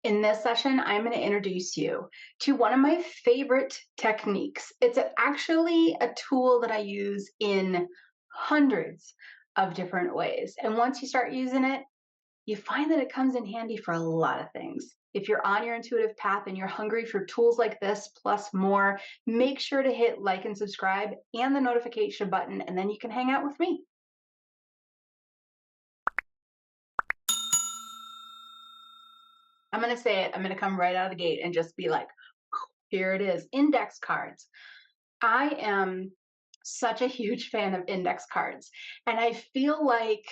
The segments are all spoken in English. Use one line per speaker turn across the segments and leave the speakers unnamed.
In this session, I'm going to introduce you to one of my favorite techniques. It's actually a tool that I use in hundreds of different ways. And once you start using it, you find that it comes in handy for a lot of things. If you're on your intuitive path and you're hungry for tools like this plus more, make sure to hit like and subscribe and the notification button, and then you can hang out with me. I'm going to say it. I'm going to come right out of the gate and just be like, here it is, index cards. I am such a huge fan of index cards. And I feel like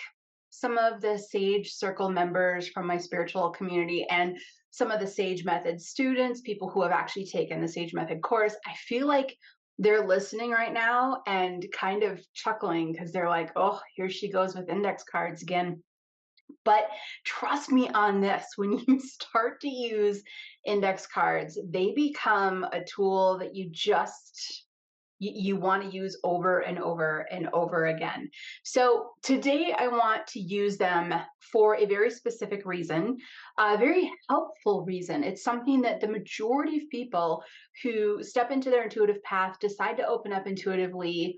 some of the Sage Circle members from my spiritual community and some of the Sage Method students, people who have actually taken the Sage Method course, I feel like they're listening right now and kind of chuckling because they're like, oh, here she goes with index cards again. But trust me on this, when you start to use index cards, they become a tool that you want to use over and over and over again. So today I want to use them for a very specific reason, a very helpful reason. It's something that the majority of people who step into their intuitive path decide to open up intuitively.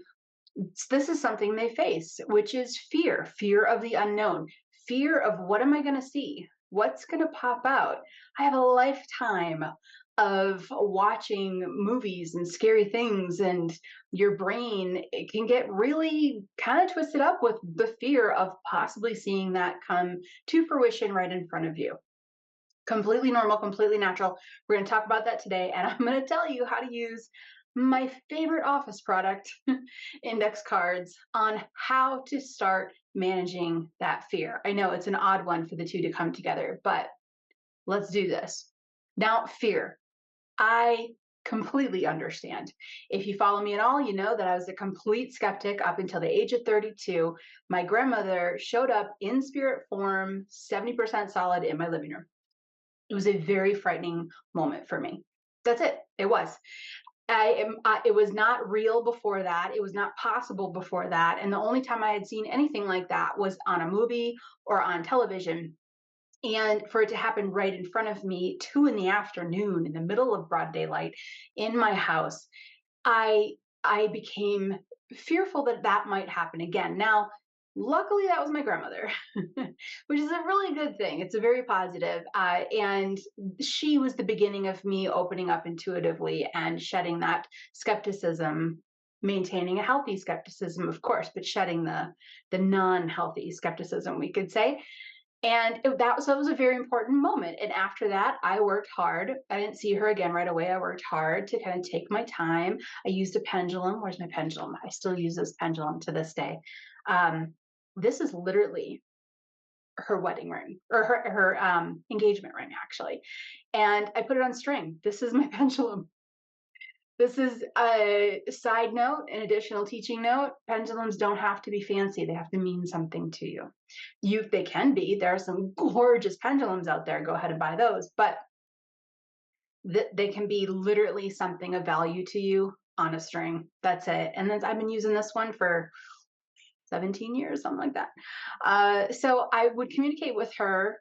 This is something they face, which is fear of the unknown, fear of what am I going to see? What's going to pop out? I have a lifetime of watching movies and scary things, and your brain, it can get really kind of twisted up with the fear of possibly seeing that come to fruition right in front of you. Completely normal, completely natural. We're going to talk about that today, and I'm going to tell you how to use my favorite office product, index cards, on how to start managing that fear. I know it's an odd one for the two to come together, but let's do this. Now, fear. I completely understand. If you follow me at all, you know that I was a complete skeptic up until the age of 32. My grandmother showed up in spirit form, 70% solid in my living room. It was a very frightening moment for me. That's it. It was. It was not real before that. It was not possible before that. And the only time I had seen anything like that was on a movie or on television. And for it to happen right in front of me, 2 in the afternoon, in the middle of broad daylight, in my house, I I became fearful that that might happen again. Now, luckily, that was my grandmother, which is a really good thing. It's a very positive, and she was the beginning of me opening up intuitively and shedding that skepticism, maintaining a healthy skepticism, of course, but shedding the non-healthy skepticism, we could say. And that was a very important moment. And after that, I worked hard. I didn't see her again right away. I worked hard to kind of take my time. I used a pendulum. Where's my pendulum? I still use this pendulum to this day. Um, this is literally her wedding ring, or her engagement ring, actually. And I put it on string. This is my pendulum. This is a side note, an additional teaching note. Pendulums don't have to be fancy. They have to mean something to you. They can be. There are some gorgeous pendulums out there. Go ahead and buy those. But they can be literally something of value to you on a string. That's it. And then I've been using this one for 17 years, something like that. So I would communicate with her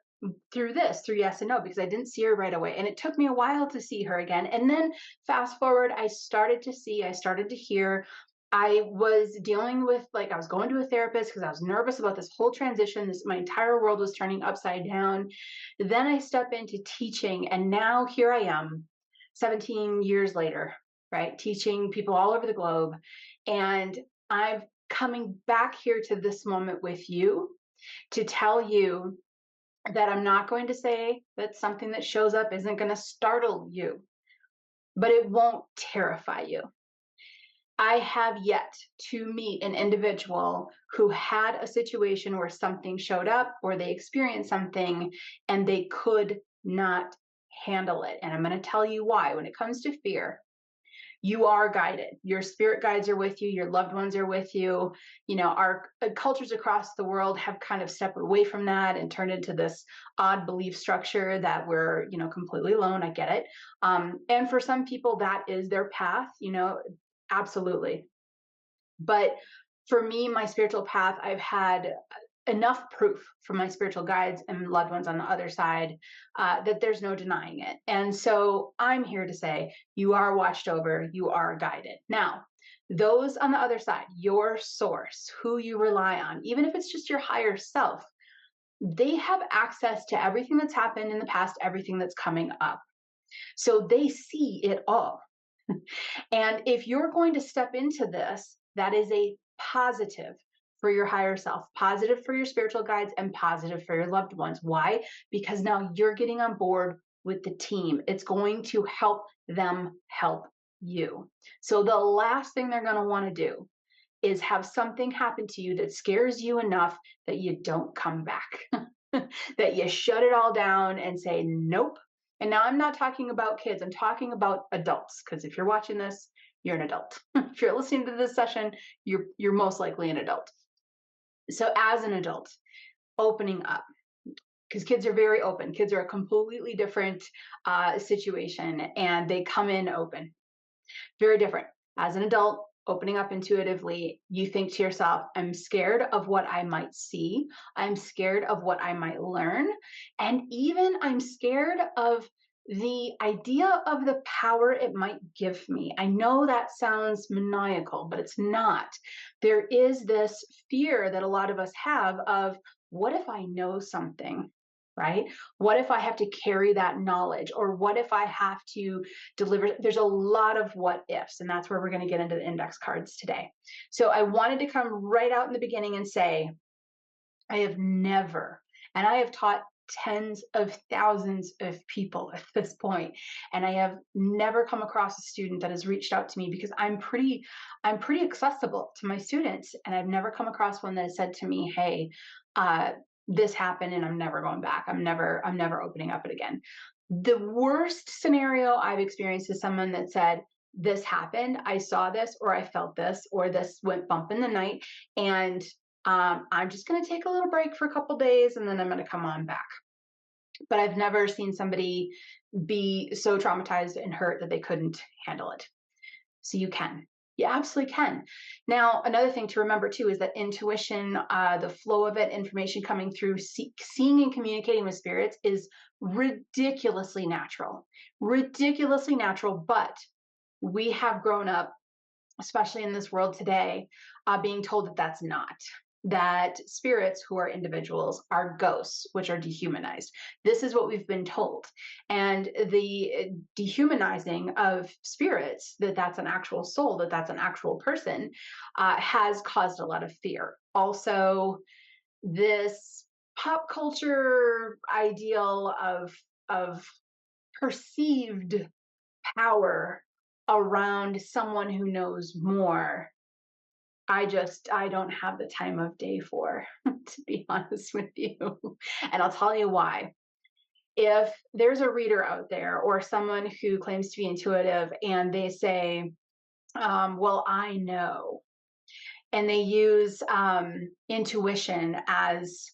through yes and no, because I didn't see her right away. And it took me a while to see her again. And then fast forward, I started to see, I started to hear. I was dealing with, like, I was going to a therapist because I was nervous about this whole transition. My entire world was turning upside down. Then I step into teaching, and now here I am, 17 years later, right? Teaching people all over the globe. And I'm coming back here to this moment with you to tell you that I'm not going to say that something that shows up isn't going to startle you, but it won't terrify you. I have yet to meet an individual who had a situation where something showed up or they experienced something and they could not handle it. And I'm going to tell you why. When it comes to fear, you are guided. Your spirit guides are with you. Your loved ones are with you. You know, our cultures across the world have kind of stepped away from that and turned into this odd belief structure that we're, completely alone. I get it. And for some people, that is their path, absolutely. But for me, my spiritual path, I've had enough proof from my spiritual guides and loved ones on the other side that there's no denying it. And so I'm here to say you are watched over, you are guided. Now, those on the other side, your source, who you rely on, even if it's just your higher self, they have access to everything that's happened in the past, everything that's coming up. So they see it all. And if you're going to step into this, that is a positive for your higher self, positive for your spiritual guides, and positive for your loved ones. Why? Because now you're getting on board with the team. It's going to help them help you. So the last thing they're going to want to do is have something happen to you that scares you enough that you don't come back, that you shut it all down and say, nope. And now I'm not talking about kids, I'm talking about adults. Because if you're watching this, you're an adult. If you're listening to this session, you're most likely an adult. So as an adult, opening up, because kids are very open. Kids are a completely different situation, and they come in open. Very different. As an adult, opening up intuitively, you think to yourself, I'm scared of what I might see. I'm scared of what I might learn. And even I'm scared of the idea of the power it might give me. I know that sounds maniacal, but it's not. There is this fear that a lot of us have of what if I know something? Right? What if I have to carry that knowledge? Or what if I have to deliver? There's a lot of what ifs, and that's where we're going to get into the index cards today. So I wanted to come right out in the beginning and say, I have never, and I have taught tens of thousands of people at this point, and I have never come across a student that has reached out to me because I'm pretty accessible to my students, and I've never come across one that has said to me, hey, uh, this happened and I'm never going back. I'm never opening up it again. The worst scenario I've experienced is someone that said, this happened, I saw this, or I felt this, or this went bump in the night, and I'm just going to take a little break for a couple days and then I'm going to come on back. But I've never seen somebody be so traumatized and hurt that they couldn't handle it. So you can. You absolutely can. Now, another thing to remember too is that intuition, the flow of it, information coming through, seeing and communicating with spirits is ridiculously natural. But we have grown up, especially in this world today, being told that that's not. That spirits who are individuals are ghosts, which are dehumanized. This is what we've been told. And the dehumanizing of spirits, that that's an actual soul, that that's an actual person, has caused a lot of fear. Also, this pop culture ideal of perceived power around someone who knows more, I don't have the time of day for, to be honest with you. And I'll tell you why. If there's a reader out there or someone who claims to be intuitive and they say, well, I know, and they use intuition as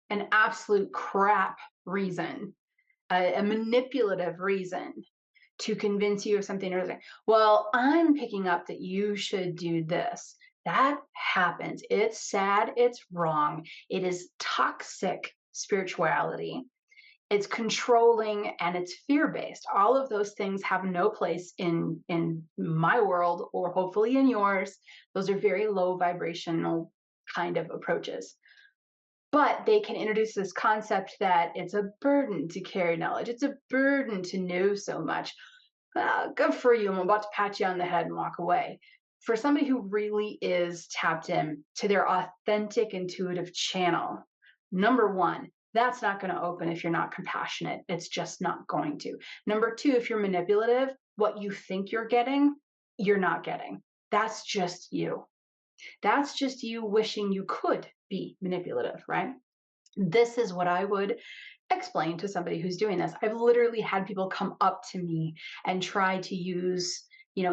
an absolute crap reason, a manipulative reason to convince you of something or other. Well, I'm picking up that you should do this. That happens. It's sad. It's wrong. It is toxic spirituality. It's controlling and it's fear-based. All of those things have no place in my world or hopefully in yours. Those are very low vibrational kind of approaches. But they can introduce this concept that it's a burden to carry knowledge. It's a burden to know so much. Good for you. I'm about to pat you on the head and walk away. For somebody who really is tapped in to their authentic intuitive channel, number one, that's not going to open if you're not compassionate. It's just not going to. Number two, if you're manipulative, what you think you're getting, you're not getting. That's just you. That's just you wishing you could be manipulative, right? This is what I would explain to somebody who's doing this. I've literally had people come up to me and try to use,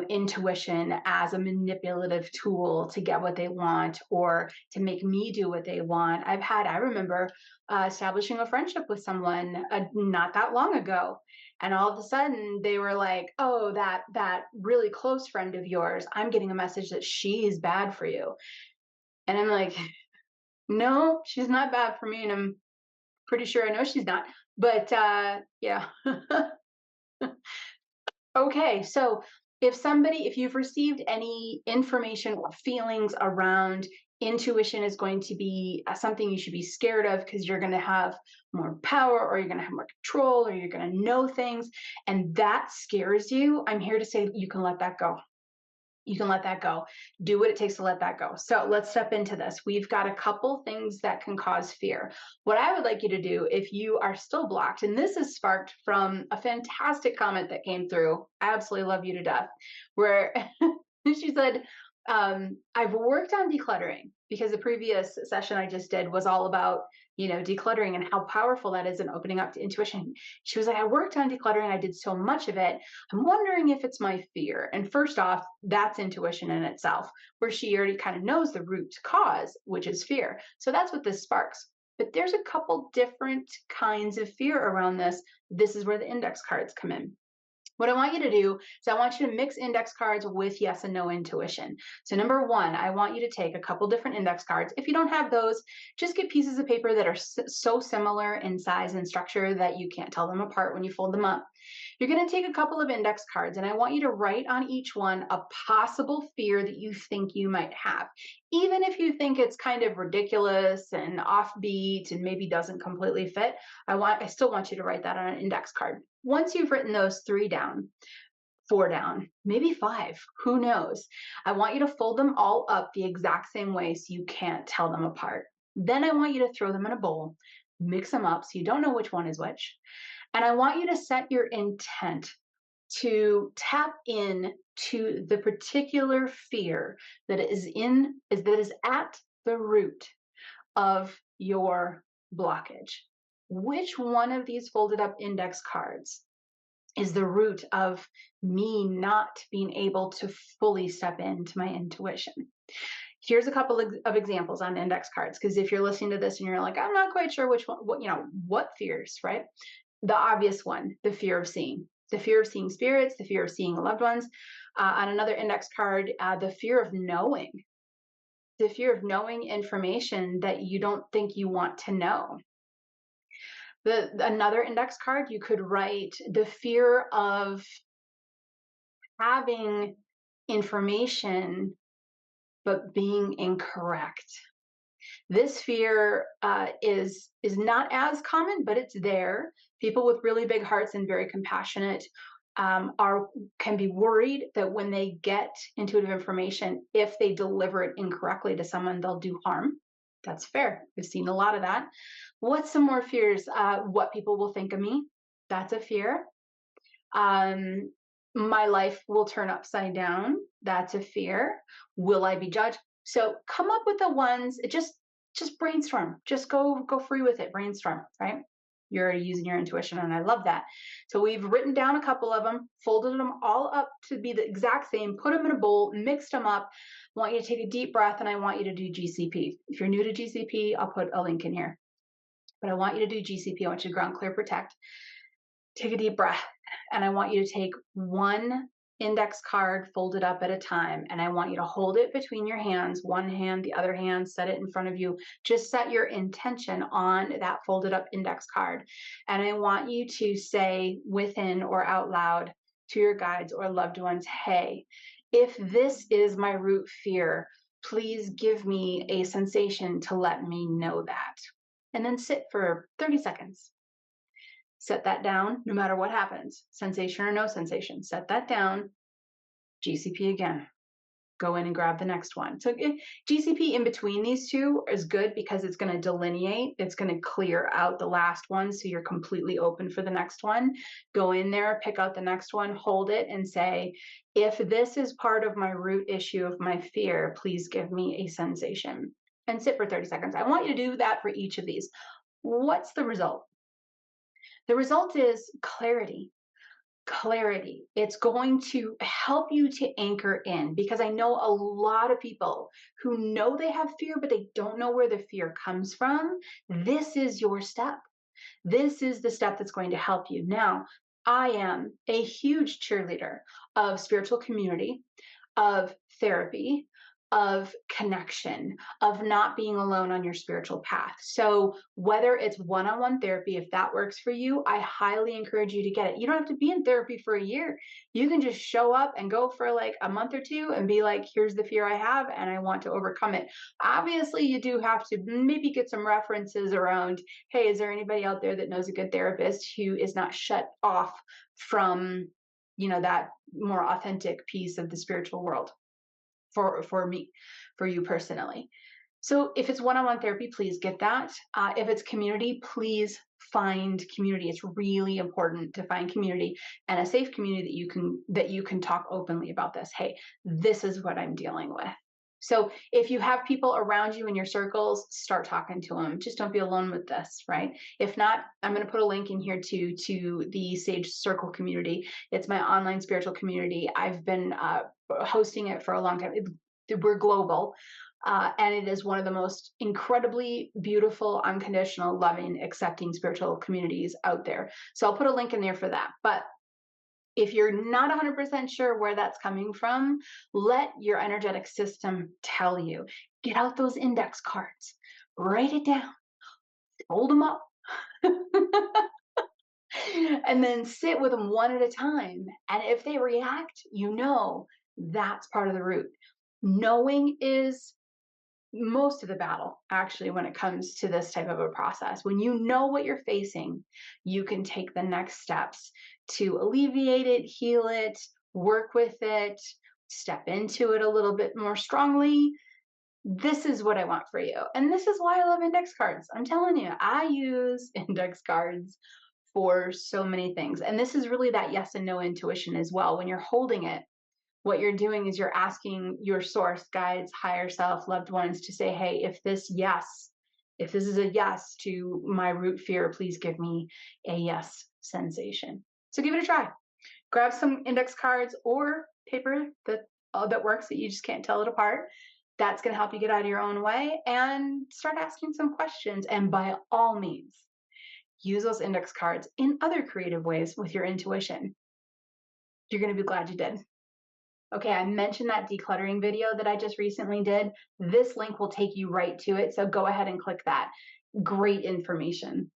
intuition as a manipulative tool to get what they want or to make me do what they want. I remember establishing a friendship with someone not that long ago. And all of a sudden they were like, oh, that really close friend of yours, I'm getting a message that she's bad for you. And I'm like, No, she's not bad for me, and I'm pretty sure I know she's not. But yeah. Okay, so if you've received any information or feelings around intuition is going to be something you should be scared of because you're going to have more power or you're going to have more control or you're going to know things, and that scares you, I'm here to say you can let that go. You can let that go. Do what it takes to let that go. So let's step into this. We've got a couple things that can cause fear. What I would like you to do if you are still blocked, and this is sparked from a fantastic comment that came through. I absolutely love you to death, where she said, I've worked on decluttering because the previous session I just did was all about, decluttering and how powerful that is in opening up to intuition. She was like, I worked on decluttering. I did so much of it. I'm wondering if it's my fear. And first off, that's intuition in itself, where she already kind of knows the root cause, which is fear. So that's what this sparks. But there's a couple different kinds of fear around this. This is where the index cards come in. What I want you to do is I want you to mix index cards with yes and no intuition. So number one, I want you to take a couple different index cards. If you don't have those, just get pieces of paper that are so similar in size and structure that you can't tell them apart when you fold them up. You're going to take a couple of index cards and I want you to write on each one a possible fear that you think you might have. Even if you think it's kind of ridiculous and offbeat and maybe doesn't completely fit, I still want you to write that on an index card. Once you've written those three down, four down, maybe five, who knows? I want you to fold them all up the exact same way so you can't tell them apart. Then I want you to throw them in a bowl, mix them up so you don't know which one is which. And I want you to set your intent to tap in to the particular fear that is at the root of your blockage. Which one of these folded up index cards is the root of me not being able to fully step into my intuition? Here's a couple of examples on index cards, because if you're listening to this and you're like, I'm not quite sure which one, what fears, right? The obvious one, the fear of seeing spirits, the fear of seeing loved ones. On another index card, the fear of knowing information that you don't think you want to know. Another index card, you could write the fear of having information but being incorrect. This fear is not as common, but it's there. People with really big hearts and very compassionate can be worried that when they get intuitive information, if they deliver it incorrectly to someone, they'll do harm. That's fair. We've seen a lot of that. What's some more fears? What people will think of me. That's a fear. Um, my life will turn upside down. That's a fear. Will I be judged? So come up with the ones. Just brainstorm. Just go free with it. Brainstorm. Right. You're already using your intuition, and I love that. So we've written down a couple of them, folded them all up to be the exact same, put them in a bowl, mixed them up. I want you to take a deep breath, and I want you to do GCP. If you're new to GCP, I'll put a link in here. But I want you to do GCP. I want you to ground, clear, protect. Take a deep breath, and I want you to take one index card folded up at a time, and I want you to hold it between your hands, one hand, the other hand, set it in front of you. Just set your intention on that folded up index card. And I want you to say within or out loud to your guides or loved ones, hey, if this is my root fear, please give me a sensation to let me know that. And then sit for 30 seconds. Set that down no matter what happens, sensation or no sensation. Set that down, GCP again. Go in and grab the next one. So GCP in between these two is good because it's going to delineate, it's going to clear out the last one so you're completely open for the next one. Go in there, pick out the next one, hold it, and say, if this is part of my root issue of my fear, please give me a sensation. And sit for 30 seconds. I want you to do that for each of these. What's the result? The result is clarity. Clarity. It's going to help you to anchor in, because I know a lot of people who know they have fear, but they don't know where the fear comes from. This is your step. This is the step that's going to help you. Now, I am a huge cheerleader of spiritual community, of therapy, of connection, of not being alone on your spiritual path. So, whether it's one on one therapy, if that works for you, I highly encourage you to get it. You don't have to be in therapy for a year. You can just show up and go for like a month or two and be like, here's the fear I have, and I want to overcome it. Obviously, you do have to maybe get some references around, hey, is there anybody out there that knows a good therapist who is not shut off from, that more authentic piece of the spiritual world for me, for you personally. So if it's one-on-one therapy, please get that. If it's community, please find community. It's really important to find community and a safe community that you can talk openly about this. Hey, this is what I'm dealing with. So if you have people around you in your circles, start talking to them. Just don't be alone with this, right? If not, I'm going to put a link in here to the Sage Circle community. It's my online spiritual community. I've been hosting it for a long time. We're global. And it is one of the most incredibly beautiful, unconditional, loving, accepting spiritual communities out there. So I'll put a link in there for that. But if you're not 100% sure where that's coming from, let your energetic system tell you. Get out those index cards, write it down, hold them up, and then sit with them one at a time. And if they react, that's part of the root. Knowing is most of the battle, actually, when it comes to this type of a process. When you know what you're facing, you can take the next steps to alleviate it, heal it, work with it, step into it a little bit more strongly. This is what I want for you. And this is why I love index cards. I'm telling you, I use index cards for so many things. And this is really that yes and no intuition as well. When you're holding it, what you're doing is you're asking your source, guides, higher self, loved ones to say, hey, if this is a yes to my root fear, please give me a yes sensation. So give it a try. Grab some index cards or paper that works, that you just can't tell it apart. That's going to help you get out of your own way and start asking some questions. And by all means, use those index cards in other creative ways with your intuition. You're going to be glad you did. Okay, I mentioned that decluttering video that I just recently did. This link will take you right to it, so go ahead and click that. Great information.